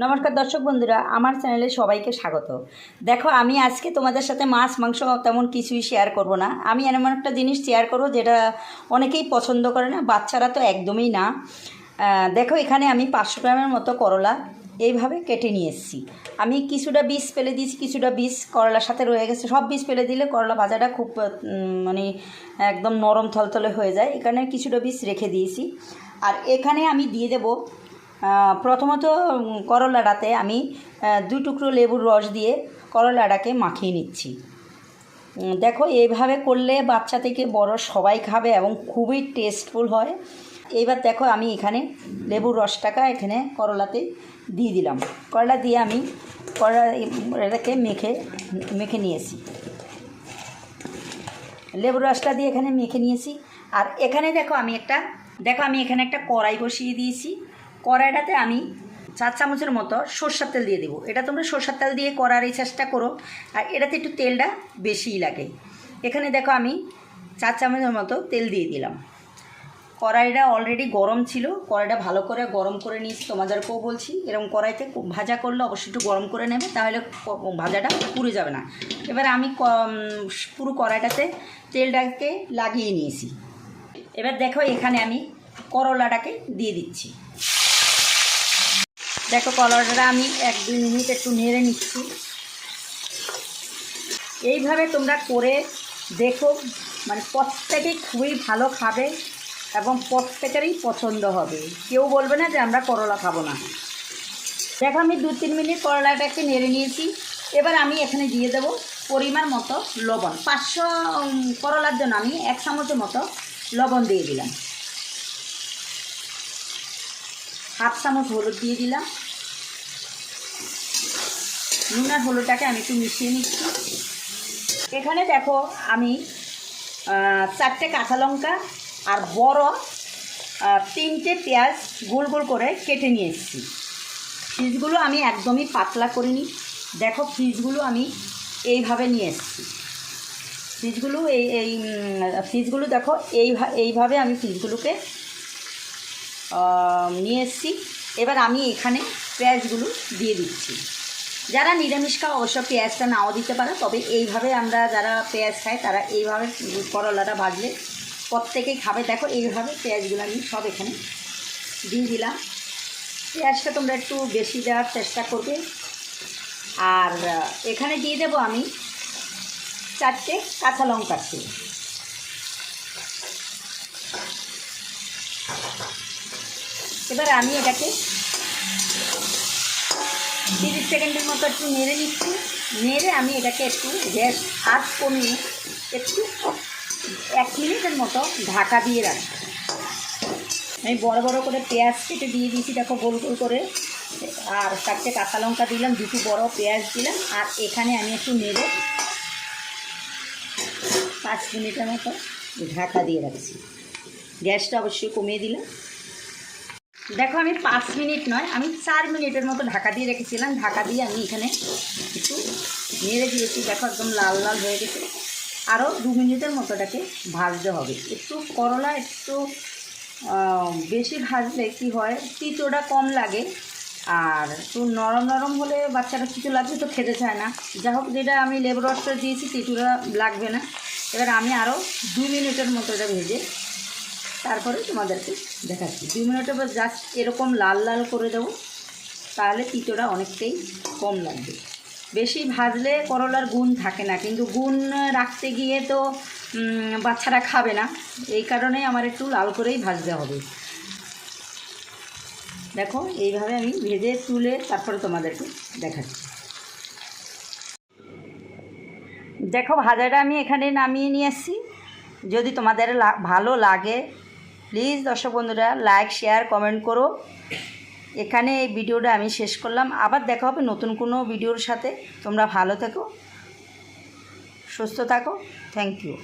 নমস্কার দর্শক বন্ধুরা, আমার চ্যানেলে সবাইকে স্বাগত। দেখো, আমি আজকে তোমাদের সাথে মাছ মাংস তেমন কিছুই শেয়ার করব না। আমি এমন একটা জিনিস শেয়ার করব যেটা অনেকেই পছন্দ করে না, বাচ্চারা তো একদমই না। দেখো, এখানে আমি 500 গ্রামের মতো করলা এইভাবে কেটে নিয়ে এসেছি। আমি কিছুটা বীজ ফেলে দিয়েছি, কিছুটা বীজ করলার সাথে রয়ে গেছে। সব বীজ ফেলে দিলে করলা ভাজাটা খুব মানে একদম নরম থলথলে হয়ে যায়। এখানে কিছুটা বীজ রেখে দিয়েছি। আর এখানে আমি দিয়ে দেবো প্রথমত করলাটাতে আমি 2 টুকরো লেবুর রস দিয়ে করলাটাকে মাখিয়ে নিচ্ছি। দেখো, এইভাবে করলে বাচ্চা থেকে বড় সবাই খাবে এবং খুবই টেস্টফুল হয়। এইবার দেখো, আমি এখানে লেবুর রসটাকে এখানে করলাতে দিয়ে দিলাম। করলা দিয়ে আমি করলাটাকে মেখে নিয়েছি। লেবুর রসটা দিয়ে এখানে মেখে নিয়েছি। আর এখানে দেখো, আমি এখানে একটা কড়াই বসিয়ে দিয়েছি। কড়াইটাতে আমি 4 চামচের মতো সরষের তেল দিয়ে দেবো। এটা তোমরা সরষের তেল দিয়ে করার এই চেষ্টা করো, আর এটাতে একটু তেলটা বেশিই লাগে। এখানে দেখো, আমি 4 চামচের মতো তেল দিয়ে দিলাম। কড়াইটা অলরেডি গরম ছিল, কড়াইটা ভালো করে গরম করে নিয়েছি। তোমাদেরকেও বলছি, এরকম কড়াইতে ভাজা করলে অবশ্যই একটু গরম করে নেবে, তাহলে ভাজাটা পুড়ে যাবে না। এবার আমি পুরো কড়াইটাতে তেলটাকে লাগিয়ে নিয়েছি। এবার দেখো, এখানে আমি করলাটাকে দিয়ে দিচ্ছি। দেখো, করলাটা আমি 1-2 মিনিট একটু নেড়ে নিচ্ছি। এইভাবে তোমরা করে দেখো, মানে প্রত্যেকেই খুবই ভালো খাবে এবং প্রত্যেকেরই পছন্দ হবে। কেউ বলবে না যে আমরা করলা খাবো না। দেখো, আমি 2-3 মিনিট করলাটাকে নেড়ে নিয়েছি। এবার আমি এখানে দিয়ে দেবো পরিমাণ মতো লবণ। 500 করলার জন্য আমি 1 চামচের মতো লবণ দিয়ে দিলাম। 1/2 চামচ হলুদ দিয়ে দিলাম। নুন আর হলুদটাকে আমি একটু মিশিয়ে নিচ্ছি। এখানে দেখো, আমি 4টে কাঁচা লঙ্কা আর বড় 3টে পেঁয়াজ গোল গোল করে কেটে নিয়ে এসেছি। পিসগুলো আমি একদমই পাতলা করিনি। দেখো, পিসগুলো আমি এইভাবে নিয়ে এসেছি। পিসগুলো দেখো, এইভাবে আমি পিসগুলোকে নিয়ে এসেছি। এবার আমি এখানে পেঁয়াজগুলো দিয়ে দিচ্ছি। যারা নিরামিষ খায় অবশ্য পেঁয়াজটা নাও দিতে পারে, তবে এইভাবে আমরা যারা পেঁয়াজ খাই তারা এইভাবে করলাটা ভাজলে প্রত্যেকেই খাবে। দেখো, এইভাবে পেঁয়াজগুলো আমি সব এখানে দিয়ে দিলাম। পেঁয়াজটা তোমরা একটু বেশি দেওয়ার চেষ্টা করবে। আর এখানে দিয়ে দেবো আমি 4টে কাঁচা লঙ্কা ছিল। এবার আমি এটাকে 30 সেকেন্ডের মতো একটু নেড়ে নিচ্ছি। নেড়ে আমি এটাকে একটু গ্যাস আঁচ কমিয়ে একটু 1 মিনিটের মতো ঢাকা দিয়ে রাখি। আমি বড় বড় করে পেঁয়াজ কেটে দিয়ে দিয়েছি, দেখো, গোল গোল করে। আর 4টে কাঁচা লঙ্কা দিলাম, 2টি বড় পেঁয়াজ দিলাম। আর এখানে আমি একটু নেড়ে 5 মিনিটের মতো ঢাকা দিয়ে রাখছি। গ্যাসটা অবশ্যই কমিয়ে দিলাম। দেখো, আমি 5 মিনিট নয়, আমি 4 মিনিটের মতো ঢাকা দিয়ে রেখেছিলাম। ঢাকা দিয়ে আমি এখানে একটু নেড়ে দিয়েছি। দেখো, একদম লাল লাল হয়ে গেছে। আরও 2 মিনিটের মতো এটাকে ভাজতে হবে। একটু করলা একটু বেশি ভাজলে কি হয়, তিতোটা কম লাগে। আর একটু নরম নরম হলে বাচ্চারা তিতো লাগবে তো খেতে চায় না। যা হোক, যেটা আমি লেবু রসটা দিয়েছি, তিতোটা লাগবে না। এবার আমি আরও 2 মিনিটের মতো এটা ভেজে তারপরে তোমাদেরকে দেখাচ্ছি। 2 মিনিটের পর জাস্ট এরকম লাল লাল করে দেবো, তাহলে তিতোটা অনেকটাই কম লাগবে। বেশি ভাজলে করলার গুণ থাকে না, কিন্তু গুণ রাখতে গিয়ে তো বাচ্চারা খাবে না। এই কারণে আমার একটু লাল করেই ভাজতে হবে। দেখো, এইভাবে আমি ভেজে তুলে তারপরে তোমাদেরকে দেখাচ্ছি। দেখো, ভাজাটা আমি এখানে নামিয়ে নিয়ে এসেছি। যদি তোমাদের ভালো লাগে, প্লিজ দর্শক বন্ধুরা লাইক, শেয়ার, কমেন্ট করো। এখানে এই ভিডিওটা আমি শেষ করলাম। আবার দেখা হবে নতুন কোনো ভিডিওর সাথে। তোমরা ভালো থেকো, সুস্থ থাকো। Thank you.